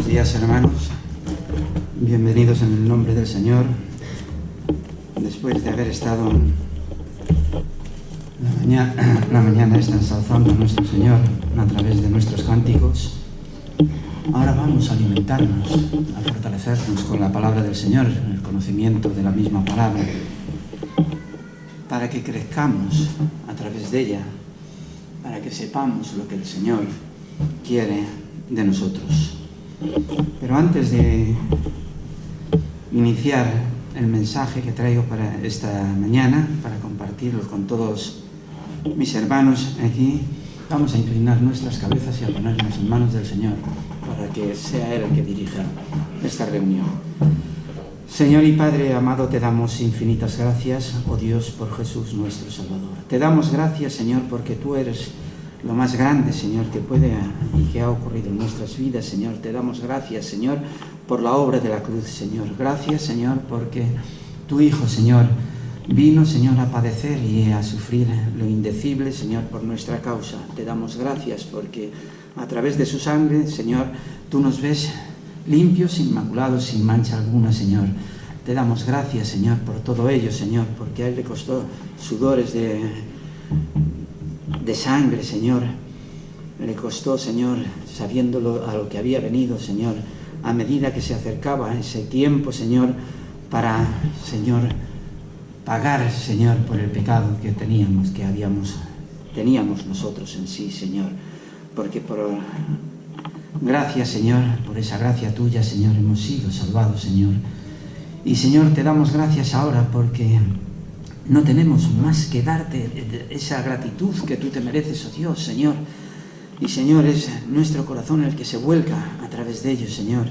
Buenos días, hermanos. Bienvenidos en el nombre del Señor. Después de haber estado la mañana esta ensalzando a nuestro Señor a través de nuestros cánticos, ahora vamos a alimentarnos, a fortalecernos con la palabra del Señor, el conocimiento de la misma palabra, para que crezcamos a través de ella, para que sepamos lo que el Señor quiere de nosotros. Pero antes de iniciar el mensaje que traigo para esta mañana, para compartirlo con todos mis hermanos aquí, vamos a inclinar nuestras cabezas y a ponernos en manos del Señor para que sea Él el que dirija esta reunión. Señor y Padre amado, te damos infinitas gracias, oh Dios, por Jesús nuestro Salvador. Te damos gracias, Señor, porque tú eres lo más grande, Señor, que puede y que ha ocurrido en nuestras vidas, Señor. Te damos gracias, Señor, por la obra de la cruz, Señor. Gracias, Señor, porque tu Hijo, Señor, vino, Señor, a padecer y a sufrir lo indecible, Señor, por nuestra causa. Te damos gracias porque a través de su sangre, Señor, tú nos ves limpios, inmaculados, sin mancha alguna, Señor. Te damos gracias, Señor, por todo ello, Señor, porque a Él le costó sudores de sangre, Señor. Le costó, Señor, sabiéndolo a lo que había venido, Señor, a medida que se acercaba ese tiempo, Señor, para, Señor, pagar, Señor, por el pecado que teníamos nosotros en sí, Señor. Porque por gracias, Señor, por esa gracia tuya, Señor, hemos sido salvados, Señor. Y, Señor, te damos gracias ahora porque no tenemos más que darte esa gratitud que tú te mereces, oh Dios, Señor. Y, Señor, es nuestro corazón el que se vuelca a través de ellos, Señor.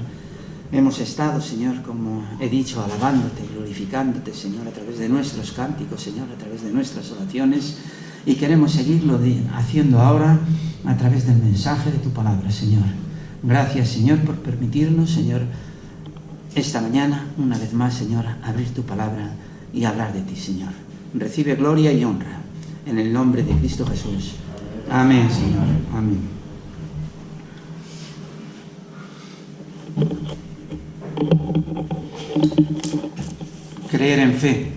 Hemos estado, Señor, como he dicho, alabándote, glorificándote, Señor, a través de nuestros cánticos, Señor, a través de nuestras oraciones. Y queremos seguirlo haciendo ahora a través del mensaje de tu palabra, Señor. Gracias, Señor, por permitirnos, Señor, esta mañana, una vez más, Señor, abrir tu palabra y hablar de ti, Señor. Recibe gloria y honra en el nombre de Cristo Jesús. Amén, Señor. Amén. Creer en fe.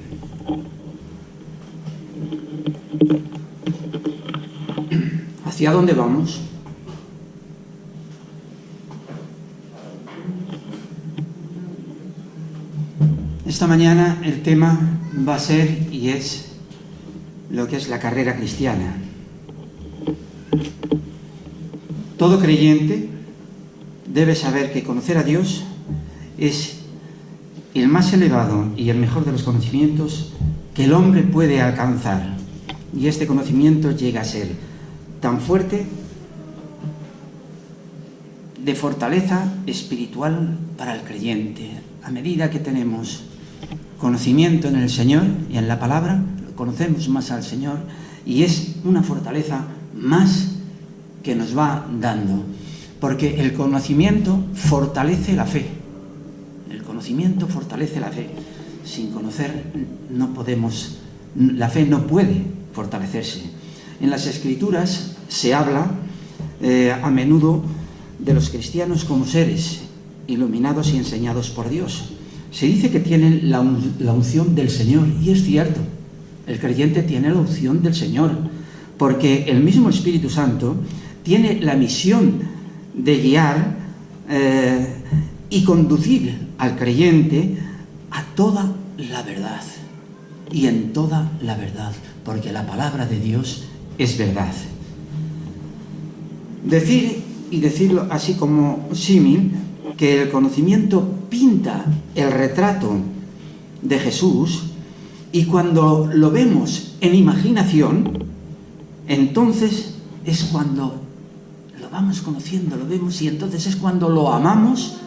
¿Hacia dónde vamos? Esta mañana el tema va a ser y es lo que es la carrera cristiana. Todo creyente debe saber que conocer a Dios es el más elevado y el mejor de los conocimientos que el hombre puede alcanzar. Y este conocimiento llega a ser tan fuerte, de fortaleza espiritual para el creyente. A medida que tenemos conocimiento en el Señor y en la palabra, conocemos más al Señor y es una fortaleza más que nos va dando, porque el conocimiento fortalece la fe. El conocimiento fortalece la fe. Sin conocer no podemos, la fe no puede fortalecerse. En las Escrituras se habla a menudo de los cristianos como seres iluminados y enseñados por Dios. Se dice que tienen la unción del Señor, y es cierto, el creyente tiene la unción del Señor, porque el mismo Espíritu Santo tiene la misión de guiar y conducir al creyente a toda la verdad, y en toda la verdad, porque la palabra de Dios es verdad. Decirlo así como símil, que el conocimiento pinta el retrato de Jesús, y cuando lo vemos en imaginación, entonces es cuando lo vamos conociendo, lo vemos, y entonces es cuando lo amamos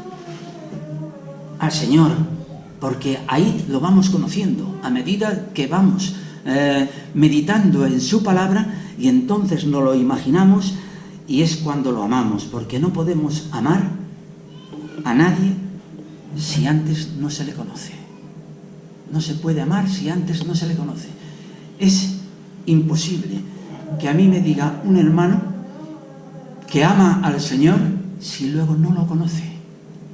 al Señor, porque ahí lo vamos conociendo a medida que vamos meditando en su palabra, y entonces nos lo imaginamos y es cuando lo amamos, porque no podemos amar a nadie si antes no se le conoce. No se puede amar si antes no se le conoce. Es imposible que a mí me diga un hermano que ama al Señor si luego no lo conoce.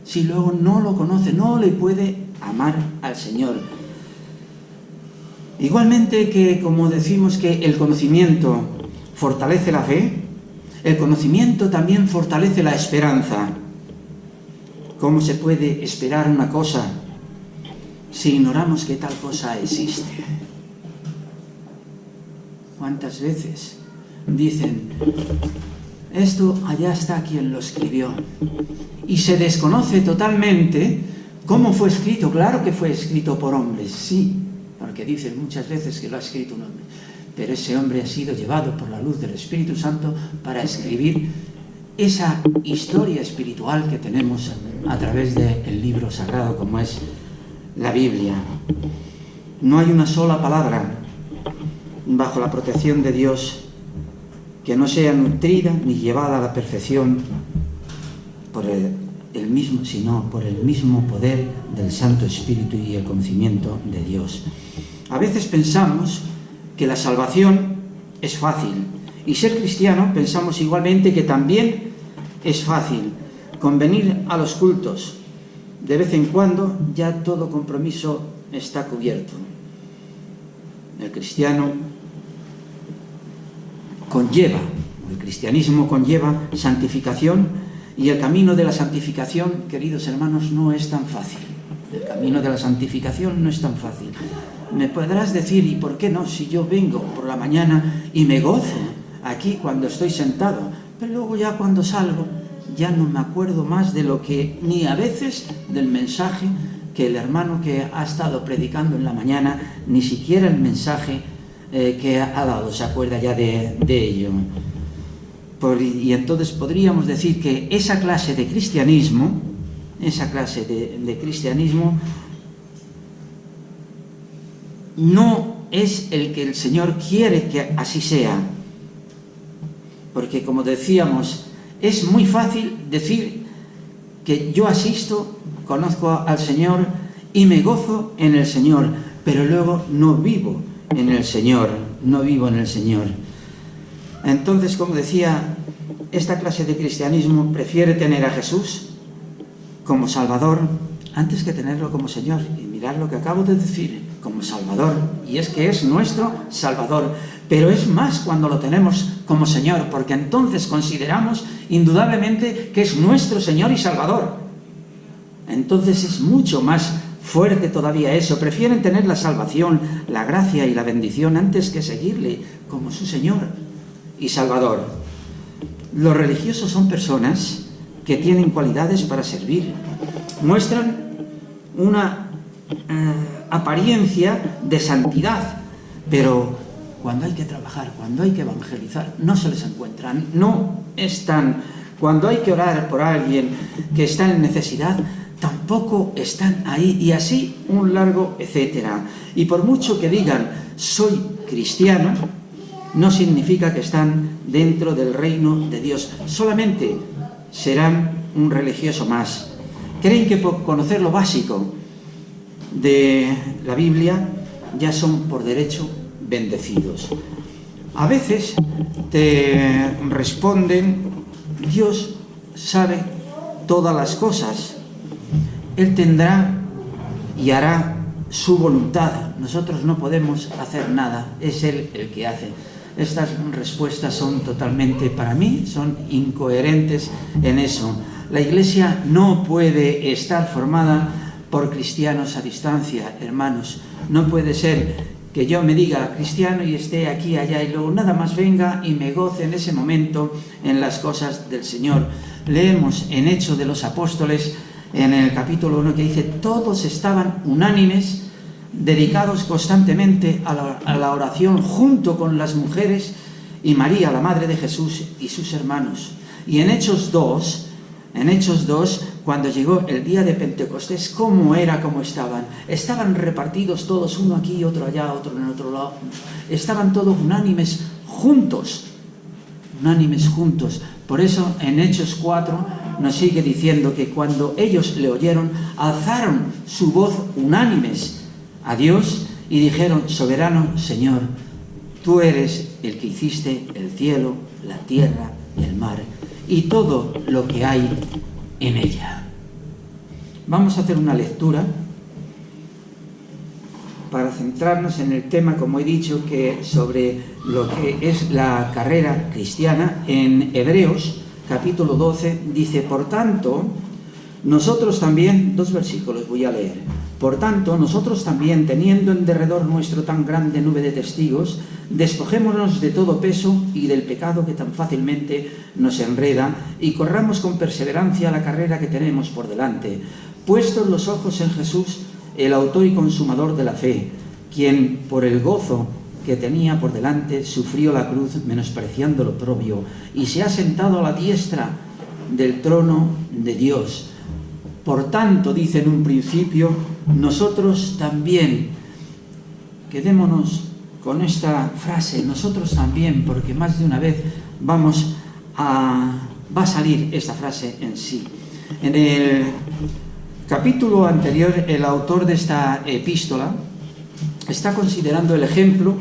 si luego no lo conoce? No le puede amar al Señor. Igualmente que, como decimos que el conocimiento fortalece la fe, el conocimiento también fortalece la esperanza. ¿Cómo se puede esperar una cosa si ignoramos que tal cosa existe? ¿Cuántas veces dicen, esto allá está quien lo escribió? Y se desconoce totalmente cómo fue escrito. Claro que fue escrito por hombres, sí, porque dicen muchas veces que lo ha escrito un hombre. Pero ese hombre ha sido llevado por la luz del Espíritu Santo para escribir esa historia espiritual que tenemos a través del libro sagrado como es la Biblia. No hay una sola palabra bajo la protección de Dios que no sea nutrida ni llevada a la perfección por el mismo, sino por el mismo poder del Santo Espíritu y el conocimiento de Dios. A veces pensamos que la salvación es fácil, y ser cristiano pensamos igualmente que también es fácil. Con venir a los cultos de vez en cuando ya todo compromiso está cubierto. El cristianismo conlleva santificación, y el camino de la santificación, queridos hermanos, no es tan fácil. El camino de la santificación no es tan fácil. Me podrás decir, ¿y por qué no? Si yo vengo por la mañana y me gozo aquí cuando estoy sentado, pero luego ya cuando salgo ya no me acuerdo más de lo que, ni a veces del mensaje que el hermano que ha estado predicando en la mañana, ni siquiera el mensaje que ha dado se acuerda ya de ello. Y entonces podríamos decir que esa clase de cristianismo, no es el que el Señor quiere que así sea. Porque, como decíamos, es muy fácil decir que yo asisto, conozco al Señor y me gozo en el Señor, pero luego no vivo en el Señor, Entonces, como decía, esta clase de cristianismo prefiere tener a Jesús como Salvador antes que tenerlo como Señor. Y mirad lo que acabo de decir, como Salvador, y es que es nuestro Salvador, pero es más cuando lo tenemos como Señor, porque entonces consideramos indudablemente que es nuestro Señor y Salvador. Entonces es mucho más fuerte todavía eso. Prefieren tener la salvación, la gracia y la bendición antes que seguirle como su Señor y Salvador. Los religiosos son personas que tienen cualidades para servir, muestran una apariencia de santidad, pero cuando hay que trabajar, cuando hay que evangelizar, no se les encuentran, no están. Cuando hay que orar por alguien que está en necesidad, tampoco están ahí, y así un largo etcétera. Y por mucho que digan soy cristiano, no significa que están dentro del reino de Dios, solamente serán un religioso más. Creen que por conocer lo básico de la Biblia ya son por derecho bendecidos. A veces te responden, Dios sabe todas las cosas, Él tendrá y hará su voluntad, nosotros no podemos hacer nada, es Él el que hace. Estas respuestas son totalmente, para mí, son incoherentes en eso. La Iglesia no puede estar formada por cristianos a distancia, hermanos. No puede ser que yo me diga cristiano y esté aquí, allá, y luego nada más venga y me goce en ese momento en las cosas del Señor. Leemos en Hechos de los Apóstoles, en el capítulo 1, que dice, todos estaban unánimes, dedicados constantemente a la oración junto con las mujeres y María, la madre de Jesús, y sus hermanos. Y en Hechos 2, cuando llegó el día de Pentecostés, ¿cómo era? ¿Cómo estaban? Estaban repartidos todos, uno aquí, otro allá, otro en el otro lado. Estaban todos unánimes juntos. Por eso en Hechos 4 nos sigue diciendo que cuando ellos le oyeron, alzaron su voz unánimes a Dios y dijeron, soberano Señor, tú eres el que hiciste el cielo, la tierra y el mar y todo lo que hay en ella. Vamos a hacer una lectura para centrarnos en el tema, como he dicho, que sobre lo que es la carrera cristiana. En Hebreos, capítulo 12, dice: por tanto, nosotros también, 2 versículos voy a leer. Por tanto, nosotros también, teniendo en derredor nuestro tan grande nube de testigos, despojémonos de todo peso y del pecado que tan fácilmente nos enreda, y corramos con perseverancia la carrera que tenemos por delante, puestos los ojos en Jesús, el autor y consumador de la fe, quien por el gozo que tenía por delante sufrió la cruz, menospreciando lo oprobio, y se ha sentado a la diestra del trono de Dios. Por tanto, dice en un principio, nosotros también, quedémonos con esta frase, nosotros también, porque más de una vez va a salir esta frase en sí. En el capítulo anterior, el autor de esta epístola está considerando el ejemplo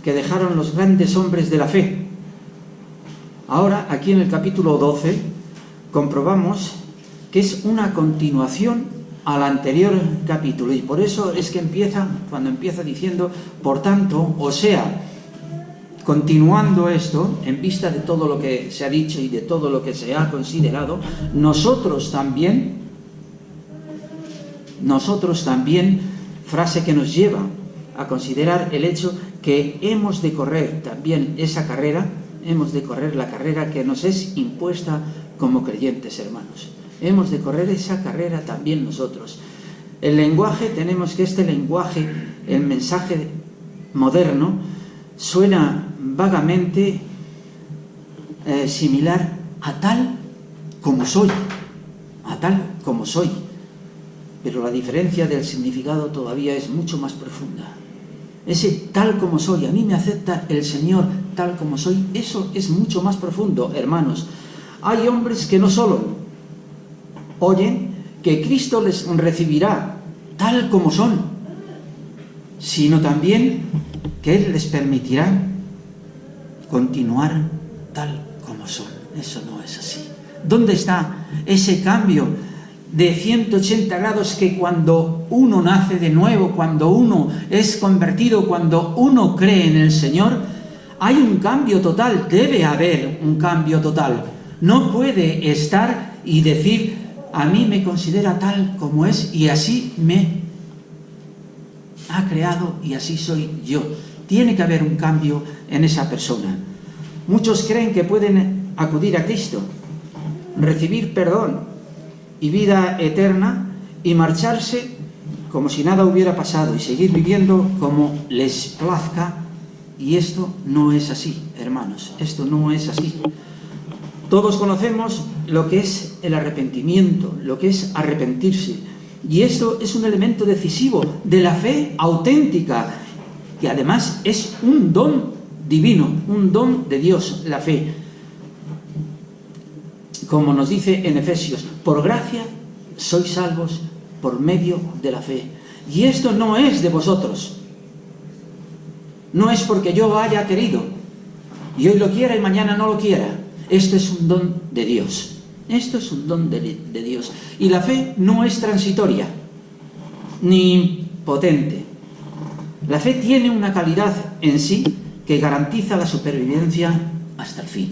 que dejaron los grandes hombres de la fe. Ahora, aquí en el capítulo 12, comprobamos que es una continuación al anterior capítulo, y por eso es que cuando empieza diciendo, por tanto, o sea, continuando esto, en vista de todo lo que se ha dicho y de todo lo que se ha considerado, nosotros también, frase que nos lleva a considerar el hecho que hemos de correr también esa carrera, hemos de correr la carrera que nos es impuesta como creyentes, hermanos. Hemos de correr esa carrera también nosotros. El lenguaje, tenemos que este lenguaje, el mensaje moderno, suena vagamente similar a tal como soy, pero la diferencia del significado todavía es mucho más profunda. Ese tal como soy, a mí me acepta el Señor tal como soy, eso es mucho más profundo, hermanos. Hay hombres que no solo oyen que Cristo les recibirá tal como son, sino también que Él les permitirá continuar tal como son. Eso no es así. ¿Dónde está ese cambio de 180 grados que cuando uno nace de nuevo, cuando uno es convertido, cuando uno cree en el Señor, hay un cambio total? Debe haber un cambio total. No puede estar y decir, a mí me considera tal como es y así me ha creado y así soy yo. Tiene que haber un cambio en esa persona. Muchos creen que pueden acudir a Cristo, recibir perdón y vida eterna y marcharse como si nada hubiera pasado y seguir viviendo como les plazca, y esto no es así, hermanos, esto no es así. Todos conocemos lo que es el arrepentimiento, lo que es arrepentirse, y esto es un elemento decisivo de la fe auténtica, que además es un don divino, un don de Dios, la fe. Como nos dice en Efesios, por gracia sois salvos por medio de la fe. Y esto no es de vosotros, no es porque yo haya querido y hoy lo quiera y mañana no lo quiera. Esto es un don de Dios. Esto es un don de Dios. Y la fe no es transitoria ni potente. La fe tiene una calidad en sí que garantiza la supervivencia hasta el fin.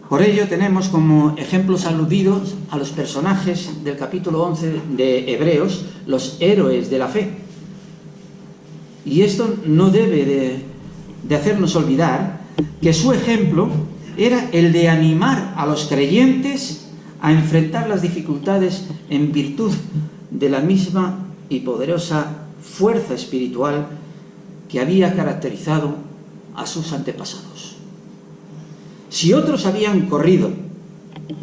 Por ello tenemos como ejemplos aludidos a los personajes del capítulo 11 de Hebreos, los héroes de la fe. Y esto no debe de hacernos olvidar que su ejemplo era el de animar a los creyentes a enfrentar las dificultades en virtud de la misma y poderosa fuerza espiritual que había caracterizado a sus antepasados. Si otros habían corrido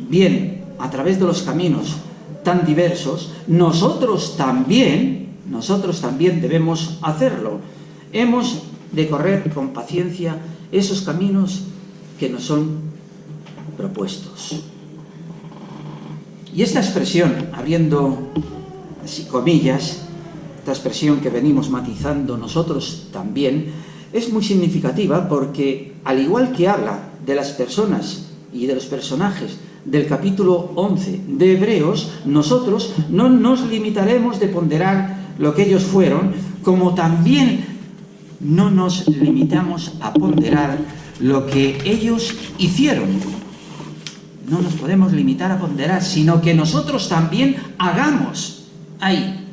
bien a través de los caminos tan diversos, nosotros también debemos hacerlo. Hemos de correr con paciencia esos caminos que nos son propuestos. Y esta expresión, abriendo así comillas, esta expresión que venimos matizando nosotros también, es muy significativa porque, al igual que habla de las personas y de los personajes del capítulo 11 de Hebreos, nosotros no nos limitaremos de ponderar lo que ellos fueron, como también no nos limitamos a ponderar lo que ellos hicieron. No nos podemos limitar a ponderar, sino que nosotros también hagamos ahí.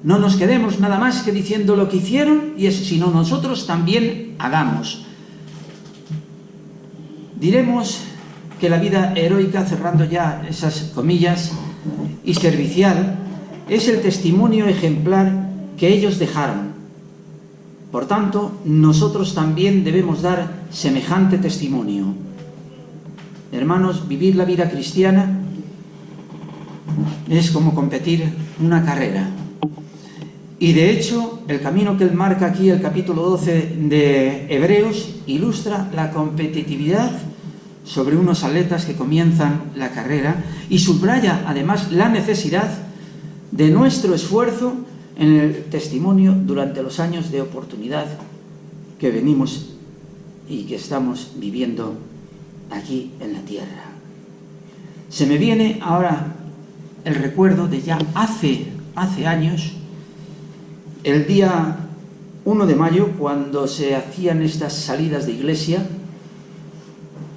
No nos quedemos nada más que diciendo lo que hicieron, sino nosotros también hagamos. Diremos que la vida heroica, cerrando ya esas comillas, y servicial, es el testimonio ejemplar que ellos dejaron. Por tanto, nosotros también debemos dar semejante testimonio. Hermanos, vivir la vida cristiana es como competir una carrera. Y de hecho, el camino que él marca aquí, el capítulo 12 de Hebreos, ilustra la competitividad sobre unos atletas que comienzan la carrera y subraya además la necesidad de nuestro esfuerzo en el testimonio durante los años de oportunidad que venimos y que estamos viviendo aquí en la tierra. Se me viene ahora el recuerdo de ya hace años, el día 1 de mayo, cuando se hacían estas salidas de iglesia,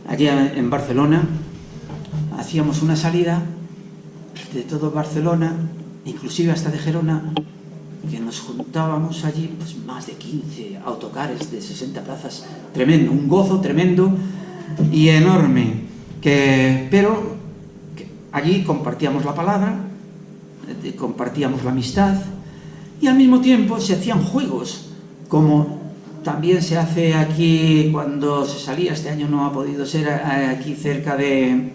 allá en Barcelona, hacíamos una salida de todo Barcelona, inclusive hasta de Gerona, que nos juntábamos allí, pues más de 15 autocares de 60 plazas, tremendo, un gozo tremendo y enorme, pero allí compartíamos la palabra, compartíamos la amistad, y al mismo tiempo se hacían juegos, como también se hace aquí cuando se salía. Este año no ha podido ser, aquí cerca de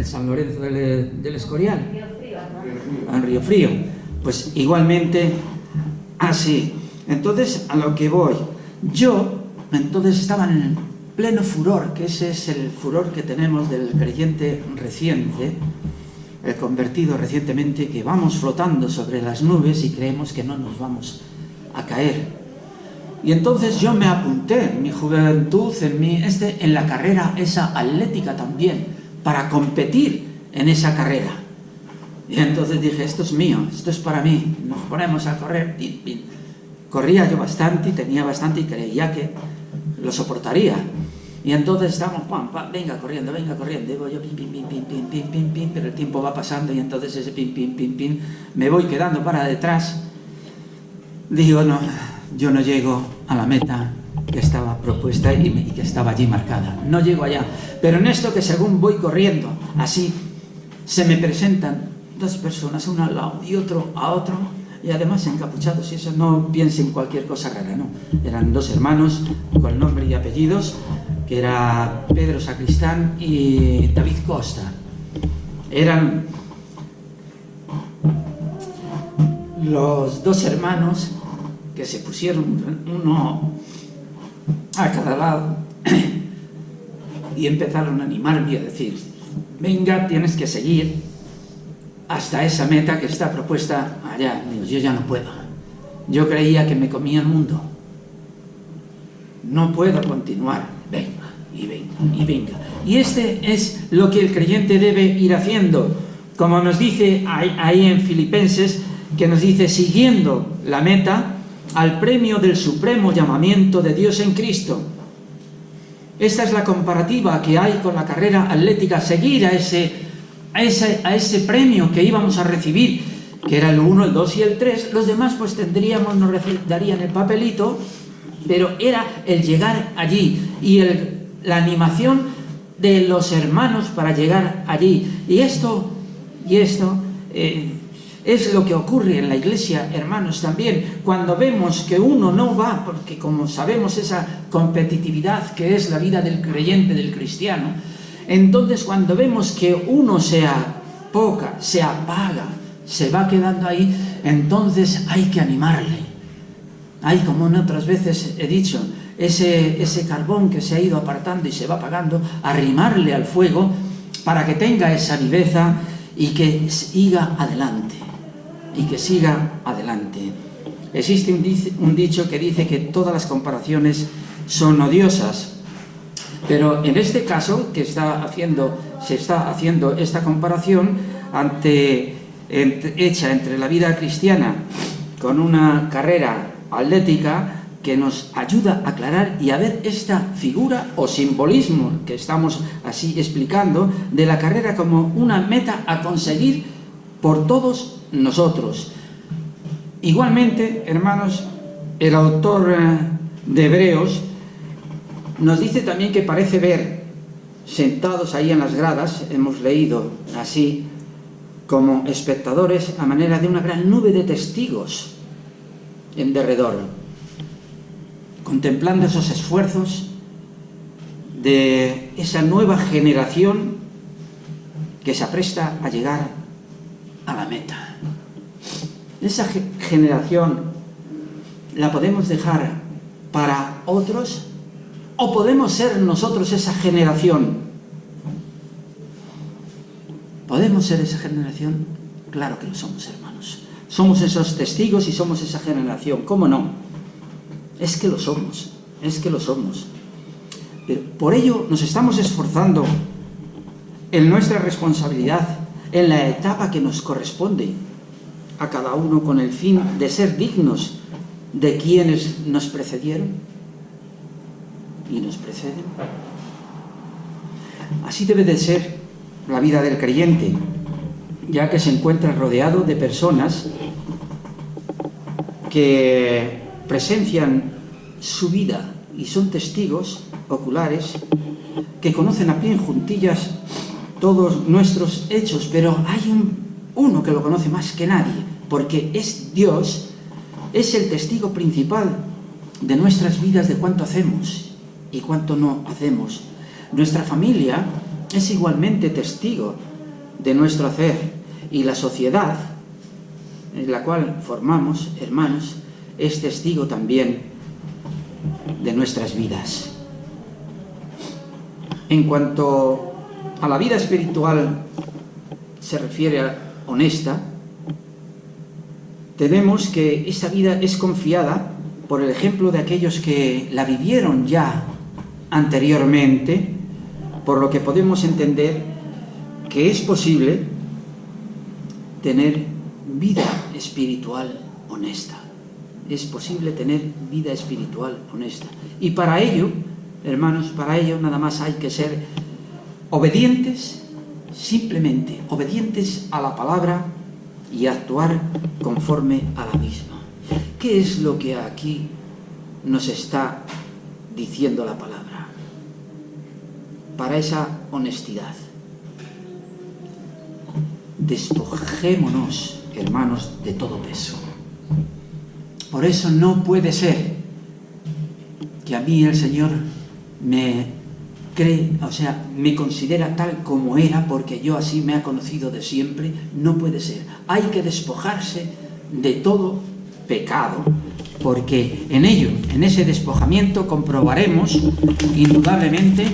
San Lorenzo del Escorial, en Río Frío. Pues igualmente así. Entonces, a lo que voy, yo entonces estaba en pleno furor, que ese es el furor que tenemos del creyente reciente, el convertido recientemente, que vamos flotando sobre las nubes y creemos que no nos vamos a caer. Y entonces yo me apunté en mi juventud, en la carrera esa atlética también, para competir en esa carrera. Y entonces dije, esto es mío, esto es para mí, nos ponemos a correr. Y corría yo bastante, tenía bastante y creía que lo soportaría. Y entonces estamos, venga corriendo, y digo yo, pin, pero el tiempo va pasando y entonces ese pin, me voy quedando para detrás. Digo, no, yo no llego a la meta que estaba propuesta y que estaba allí marcada. No llego allá. Pero en esto que según voy corriendo, así, se me presentan dos personas, uno al lado y otro a otro, y además encapuchados, y eso no piensen cualquier cosa rara, no. Eran dos hermanos con nombre y apellidos, que era Pedro Sacristán y David Costa. Eran los dos hermanos que se pusieron uno a cada lado y empezaron a animarme y a decir, venga, tienes que seguir hasta esa meta que está propuesta allá. Digo, yo ya no puedo. Yo creía que me comía el mundo. No puedo continuar. Venga, y venga, y venga. Y este es lo que el creyente debe ir haciendo. Como nos dice ahí en Filipenses, que nos dice, siguiendo la meta al premio del supremo llamamiento de Dios en Cristo. Esta es la comparativa que hay con la carrera atlética, seguir a ese premio que íbamos a recibir, que era el 1, el 2 y el 3. Los demás pues nos darían el papelito, pero era el llegar allí y la animación de los hermanos para llegar allí. Y esto es lo que ocurre en la iglesia, hermanos, también. Cuando vemos que uno no va, porque como sabemos esa competitividad que es la vida del creyente, del cristiano, entonces cuando vemos que uno se apoca, se apaga, se va quedando ahí, entonces hay que animarle. Hay, como en otras veces he dicho, ese carbón que se ha ido apartando y se va apagando, arrimarle al fuego para que tenga esa viveza y que siga adelante. Existe un dicho que dice que todas las comparaciones son odiosas. Pero en este caso que se está haciendo esta comparación hecha entre la vida cristiana con una carrera atlética, que nos ayuda a aclarar y a ver esta figura o simbolismo que estamos así explicando de la carrera como una meta a conseguir por todos nosotros. Igualmente, hermanos, el autor de Hebreos nos dice también que parece ver, sentados ahí en las gradas, hemos leído así, como espectadores a manera de una gran nube de testigos en derredor, contemplando esos esfuerzos de esa nueva generación que se apresta a llegar a la meta. Esa generación la podemos dejar para otros, o podemos ser nosotros esa generación. ¿Podemos ser esa generación? Claro que lo somos, hermanos. Somos esos testigos y somos esa generación. ¿Cómo no? Es que lo somos, es que lo somos. Pero por ello nos estamos esforzando en nuestra responsabilidad, en la etapa que nos corresponde a cada uno, con el fin de ser dignos de quienes nos precedieron y nos preceden. Así debe de ser la vida del creyente, ya que se encuentra rodeado de personas que presencian su vida y son testigos oculares que conocen a pie juntillas todos nuestros hechos, pero hay uno que lo conoce más que nadie, porque es Dios, es el testigo principal de nuestras vidas, de cuánto hacemos y cuánto no hacemos. Nuestra familia es igualmente testigo de nuestro hacer, y la sociedad en la cual formamos, hermanos, es testigo también de nuestras vidas. En cuanto a la vida espiritual se refiere a honesta, tenemos que esta vida es confiada por el ejemplo de aquellos que la vivieron ya anteriormente, por lo que podemos entender que es posible tener vida espiritual honesta. Es posible tener vida espiritual honesta. Y para ello, hermanos, para ello nada más hay que ser obedientes, simplemente obedientes a la palabra y actuar conforme a la misma. ¿Qué es lo que aquí nos está diciendo la palabra? Para esa honestidad, despojémonos, hermanos, de todo peso. Por eso no puede ser que a mí el Señor me me considera tal como era, porque yo así me ha conocido de siempre. No puede ser. Hay que despojarse de todo pecado, porque en ello, en ese despojamiento, comprobaremos indudablemente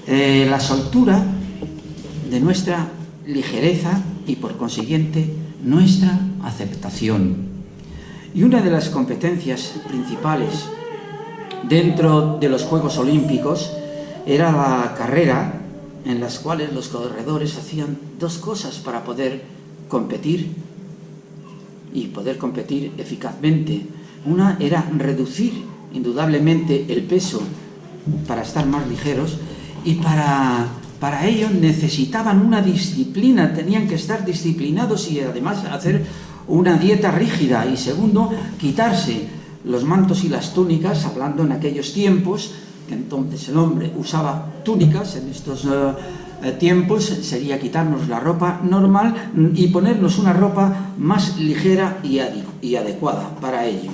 la soltura de nuestra ligereza y, por consiguiente, nuestra aceptación. Y una de las competencias principales dentro de los Juegos Olímpicos era la carrera, en las cuales los corredores hacían dos cosas para poder competir y poder competir eficazmente. Una era reducir indudablemente el peso para estar más ligeros, y para ello necesitaban una disciplina, tenían que estar disciplinados y además hacer una dieta rígida. Y segundo, quitarse los mantos y las túnicas, hablando en aquellos tiempos, que entonces el hombre usaba túnicas. En estos tiempos sería quitarnos la ropa normal y ponernos una ropa más ligera y adecuada para ello.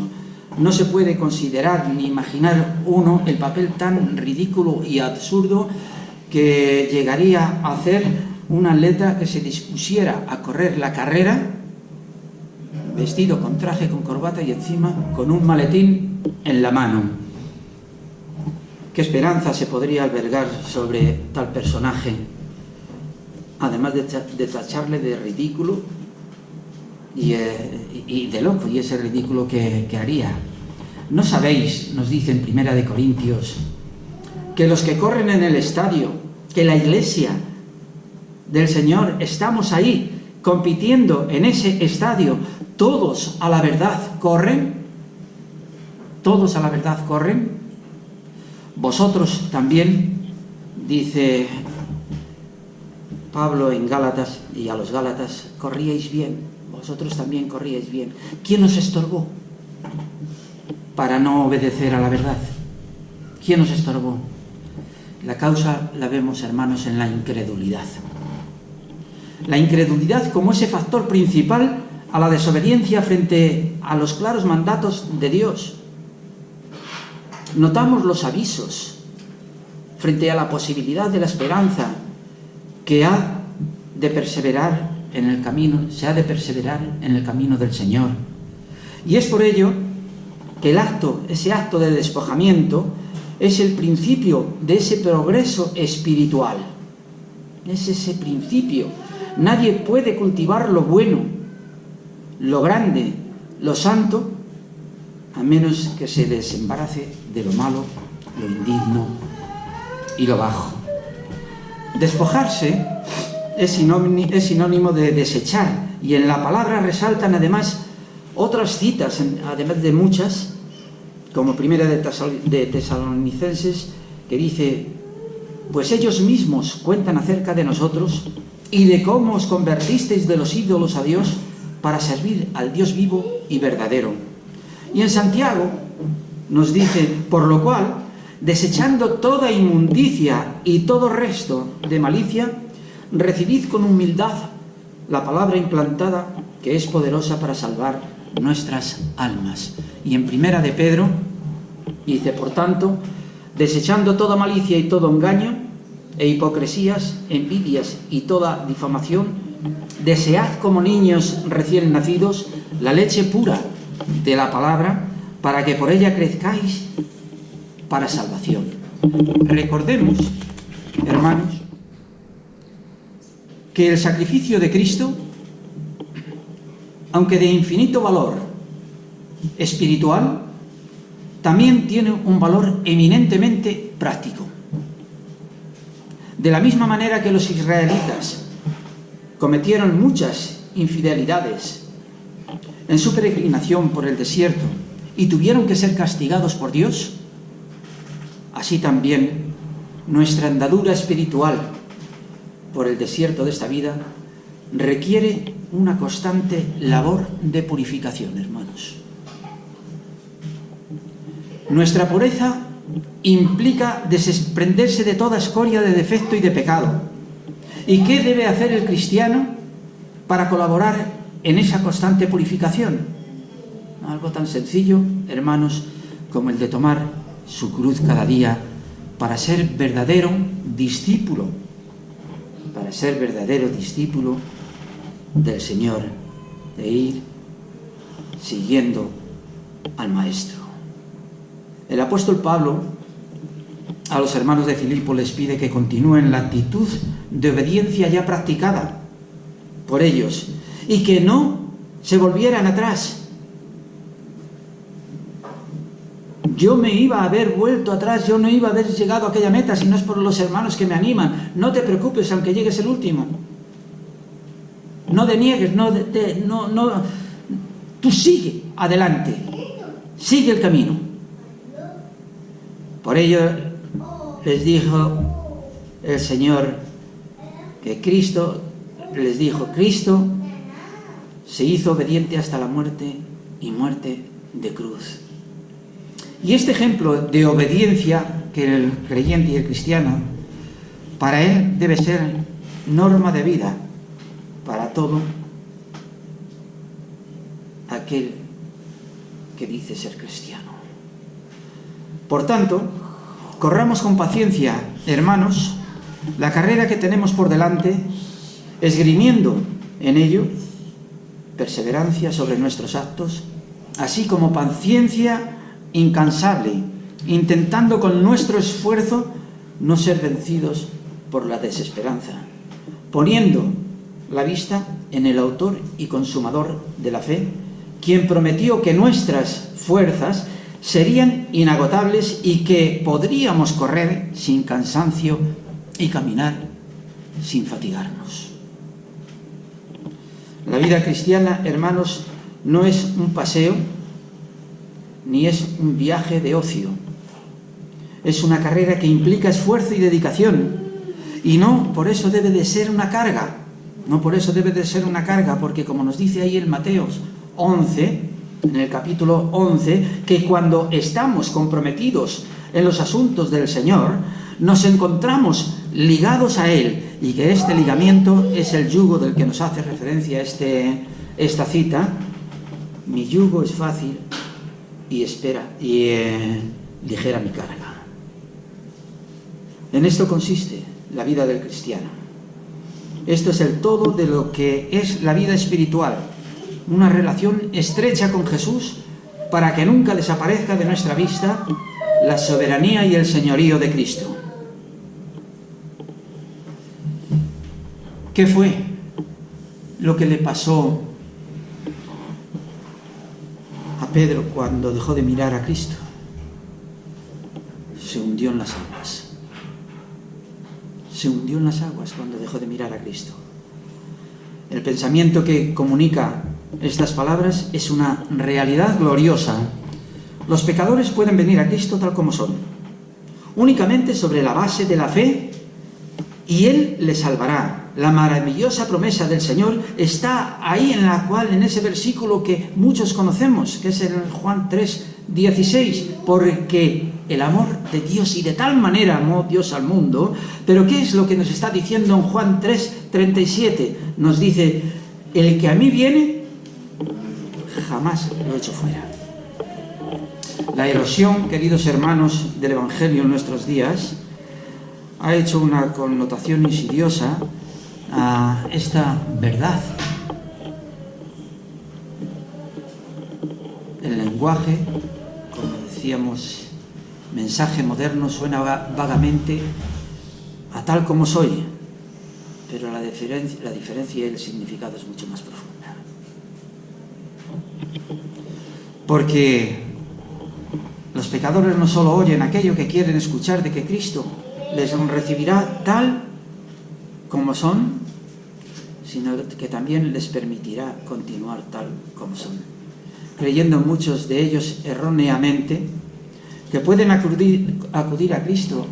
No se puede considerar ni imaginar uno el papel tan ridículo y absurdo que llegaría a hacer un atleta que se dispusiera a correr la carrera vestido con traje, con corbata y encima con un maletín en la mano. ¿Qué esperanza se podría albergar sobre tal personaje? Además de tacharle de ridículo y de loco, y ese ridículo que haría. ¿No sabéis, nos dice en 1 Corintios, que los que corren en el estadio, que la iglesia del Señor, estamos ahí compitiendo en ese estadio, todos a la verdad corren, todos a la verdad corren, vosotros también, dice Pablo en Gálatas, y a los Gálatas, corríais bien, vosotros también corríais bien. ¿Quién os estorbó para no obedecer a la verdad? ¿Quién os estorbó? La causa la vemos, hermanos, en la incredulidad. La incredulidad como ese factor principal a la desobediencia frente a los claros mandatos de Dios. Notamos los avisos frente a la posibilidad de la esperanza que ha de perseverar en el camino, se ha de perseverar en el camino del Señor. Y es por ello que ese acto de despojamiento es el principio de ese progreso espiritual. Es ese principio. Nadie puede cultivar lo bueno, lo grande, lo santo, a menos que se desembarace de lo malo, lo indigno y lo bajo. Despojarse es sinónimo de desechar, y en la palabra resaltan además otras citas, además de muchas, como primera de Tesalonicenses, que dice: pues ellos mismos cuentan acerca de nosotros y de cómo os convertisteis de los ídolos a Dios para servir al Dios vivo y verdadero. Y en Santiago nos dice: por lo cual, desechando toda inmundicia y todo resto de malicia, recibid con humildad la palabra implantada, que es poderosa para salvar nuestras almas. Y en primera de Pedro dice: por tanto, desechando toda malicia y todo engaño e hipocresías, envidias y toda difamación, desead como niños recién nacidos la leche pura de la palabra, para que por ella crezcáis para salvación. Recordemos, hermanos, que el sacrificio de Cristo, aunque de infinito valor espiritual, también tiene un valor eminentemente práctico. De la misma manera que los israelitas cometieron muchas infidelidades en su peregrinación por el desierto y tuvieron que ser castigados por Dios, así también nuestra andadura espiritual por el desierto de esta vida requiere una constante labor de purificación, hermanos. Nuestra pureza implica desprenderse de toda escoria de defecto y de pecado. ¿Y qué debe hacer el cristiano para colaborar en esa constante purificación? Algo tan sencillo, hermanos, como el de tomar su cruz cada día para ser verdadero discípulo, del Señor, de ir siguiendo al Maestro. El apóstol Pablo a los hermanos de Filipo les pide que continúen la actitud de obediencia ya practicada por ellos y que no se volvieran atrás. Yo me iba a haber vuelto atrás, yo no iba a haber llegado a aquella meta si no es por los hermanos que me animan. No te preocupes aunque llegues el último. No deniegues, tú sigue adelante, sigue el camino. Por ello les dijo el Señor que Cristo se hizo obediente hasta la muerte y muerte de cruz. Y este ejemplo de obediencia que el creyente y el cristiano, para él debe ser norma de vida para todo aquel que dice ser cristiano. Por tanto, corramos con paciencia, hermanos, la carrera que tenemos por delante, esgrimiendo en ello perseverancia sobre nuestros actos, así como paciencia incansable, intentando con nuestro esfuerzo no ser vencidos por la desesperanza, poniendo la vista en el autor y consumador de la fe, quien prometió que nuestras fuerzas serían inagotables y que podríamos correr sin cansancio y caminar sin fatigarnos. La vida cristiana, hermanos, no es un paseo ni es un viaje de ocio. Es una carrera que implica esfuerzo y dedicación, y no por eso debe de ser una carga. No por eso debe de ser una carga, porque como nos dice ahí en Mateo 11, en el capítulo 11, que cuando estamos comprometidos en los asuntos del Señor, nos encontramos ligados a Él, y que este ligamiento es el yugo del que nos hace referencia esta cita. Mi yugo es fácil y ligera mi carga. En esto consiste la vida del cristiano. Esto es el todo de lo que es la vida espiritual, una relación estrecha con Jesús para que nunca desaparezca de nuestra vista la soberanía y el señorío de Cristo. ¿Qué fue lo que le pasó a Pedro cuando dejó de mirar a Cristo? Se hundió en las aguas. Se hundió en las aguas cuando dejó de mirar a Cristo. El pensamiento que comunica estas palabras es una realidad gloriosa. Los pecadores pueden venir a Cristo tal como son, únicamente sobre la base de la fe, y Él les salvará. La maravillosa promesa del Señor está ahí en ese versículo que muchos conocemos, que es en Juan 3:16, porque el amor de Dios, y de tal manera amó Dios al mundo. Pero ¿qué es lo que nos está diciendo en Juan 3:37? Nos dice: el que a mí viene, jamás lo echo fuera. La erosión, queridos hermanos, del Evangelio en nuestros días ha hecho una connotación insidiosa a esta verdad. El lenguaje, como decíamos, mensaje moderno, suena vagamente a tal como soy, pero la diferencia y el significado es mucho más profunda. Porque los pecadores no solo oyen aquello que quieren escuchar de que Cristo les recibirá tal como son, sino que también les permitirá continuar tal como son, creyendo muchos de ellos erróneamente que pueden acudir a Cristo,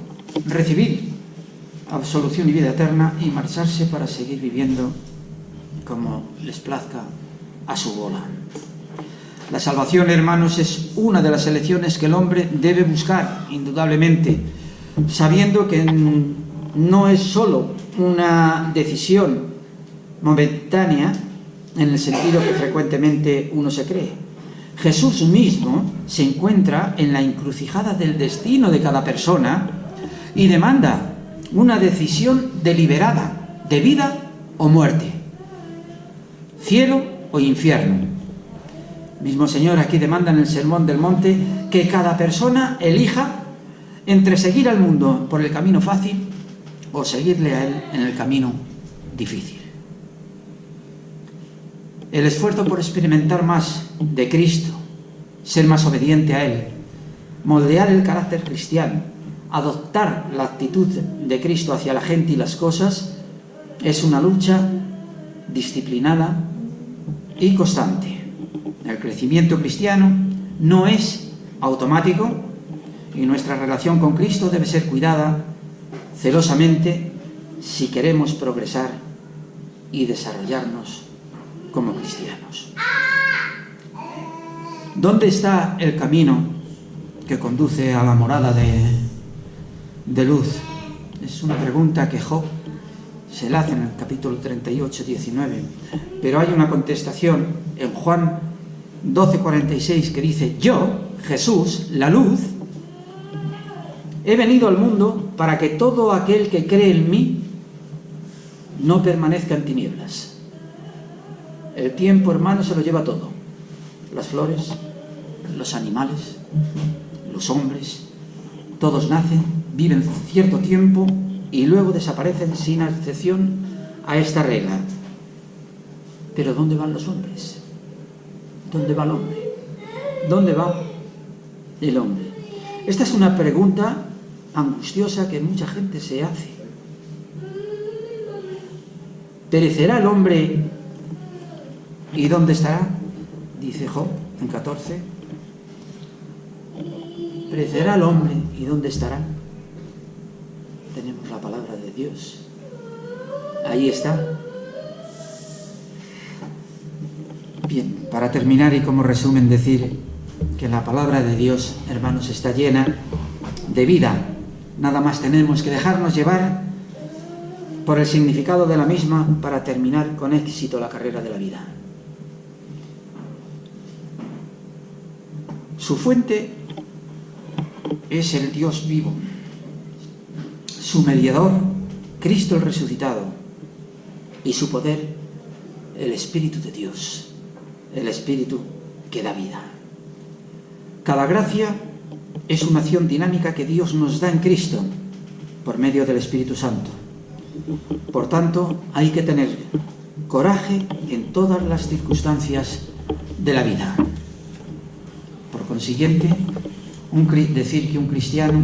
recibir absolución y vida eterna y marcharse para seguir viviendo como les plazca a su bola. La salvación, hermanos, es una de las elecciones que el hombre debe buscar, indudablemente, sabiendo que no es solo una decisión momentánea en el sentido que frecuentemente uno se cree. Jesús mismo se encuentra en la encrucijada del destino de cada persona y demanda una decisión deliberada de vida o muerte, cielo o infierno. Mismo Señor aquí demanda en el Sermón del Monte que cada persona elija entre seguir al mundo por el camino fácil o seguirle a Él en el camino difícil. El esfuerzo por experimentar más de Cristo, ser más obediente a Él, moldear el carácter cristiano, adoptar la actitud de Cristo hacia la gente y las cosas, es una lucha disciplinada y constante. El crecimiento cristiano no es automático y nuestra relación con Cristo debe ser cuidada celosamente si queremos progresar y desarrollarnos como cristianos. ¿Dónde está el camino que conduce a la morada de luz? Es una pregunta que Job se la hace en el capítulo 38-19, pero hay una contestación en Juan 12:46 que dice: yo, Jesús, la luz, he venido al mundo para que todo aquel que cree en mí no permanezca en tinieblas. El tiempo, hermano, se lo lleva todo. Las flores, los animales, los hombres, todos nacen, viven cierto tiempo y luego desaparecen sin excepción a esta regla. Pero ¿dónde van los hombres? ¿Dónde va el hombre? ¿Dónde va el hombre? Esta es una pregunta angustiosa que mucha gente se hace. ¿Perecerá el hombre y dónde estará? Dice Job en 14. ¿Perecerá el hombre y dónde estará? Tenemos la palabra de Dios. Ahí está. Bien, para terminar y como resumen decir que la palabra de Dios, hermanos, está llena de vida. Nada más tenemos que dejarnos llevar por el significado de la misma para terminar con éxito la carrera de la vida. Su fuente es el Dios vivo, su mediador, Cristo el resucitado, y su poder, el Espíritu de Dios, el Espíritu que da vida. Cada gracia es una acción dinámica que Dios nos da en Cristo por medio del Espíritu Santo. Por tanto, hay que tener coraje en todas las circunstancias de la vida. Por consiguiente, decir que un cristiano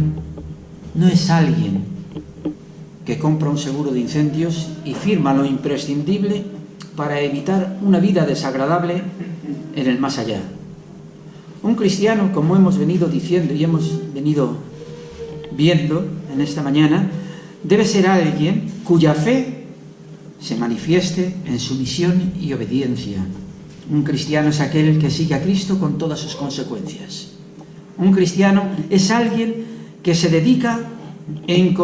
no es alguien que compra un seguro de incendios y firma lo imprescindible para evitar una vida desagradable en el más allá. Un cristiano, como hemos venido diciendo y hemos venido viendo en esta mañana, debe ser alguien cuya fe se manifieste en sumisión y obediencia. Un cristiano es aquel que sigue a Cristo con todas sus consecuencias. Un cristiano es alguien que se dedica sin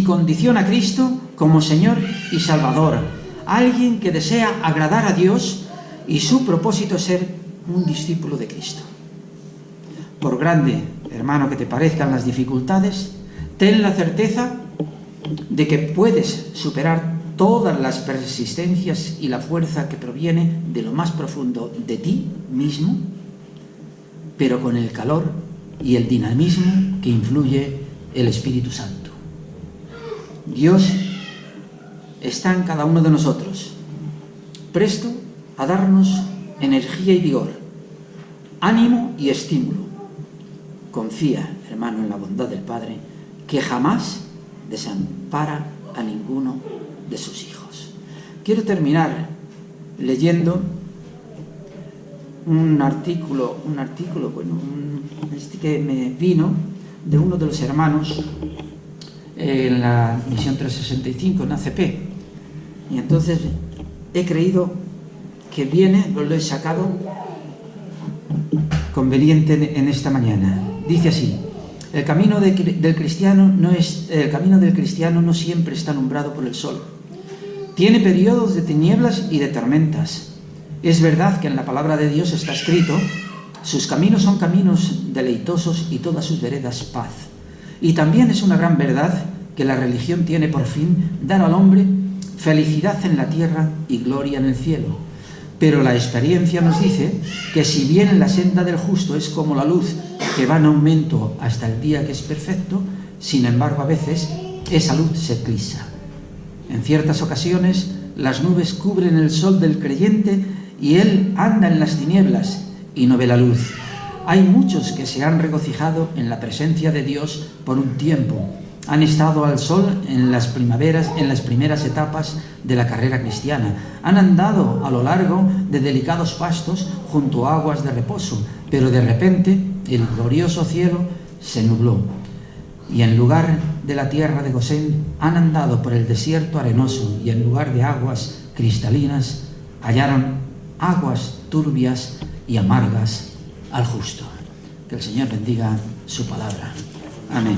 condición a Cristo como Señor y Salvador. Alguien que desea agradar a Dios y su propósito es ser un discípulo de Cristo. Por grande, hermano, que te parezcan las dificultades, ten la certeza de que puedes superar todas las persistencias y la fuerza que proviene de lo más profundo de ti mismo, pero con el calor y el dinamismo que influye el Espíritu Santo. Dios está en cada uno de nosotros, presto a darnos energía y vigor, ánimo y estímulo. Confía, hermano, en la bondad del Padre, que jamás desampara a ninguno de sus hijos. Quiero terminar leyendo un artículo que me vino de uno de los hermanos en la misión 365 en ACP, y entonces he creído que lo he sacado conveniente en esta mañana. Dice así: el camino del cristiano no siempre está alumbrado por el sol. Tiene periodos de tinieblas y de tormentas. Es verdad que en la palabra de Dios está escrito: sus caminos son caminos deleitosos y todas sus veredas paz. Y también es una gran verdad que la religión tiene por fin dar al hombre felicidad en la tierra y gloria en el cielo. Pero la experiencia nos dice que si bien la senda del justo es como la luz que va en aumento hasta el día que es perfecto, sin embargo a veces esa luz se eclipsa. En ciertas ocasiones las nubes cubren el sol del creyente y él anda en las tinieblas y no ve la luz. Hay muchos que se han regocijado en la presencia de Dios por un tiempo. Han estado al sol en las primeras etapas de la carrera cristiana. Han andado a lo largo de delicados pastos junto a aguas de reposo, pero de repente el glorioso cielo se nubló. Y en lugar de la tierra de Gosén han andado por el desierto arenoso, y en lugar de aguas cristalinas hallaron aguas turbias y amargas al justo. Que el Señor bendiga su palabra. Amén.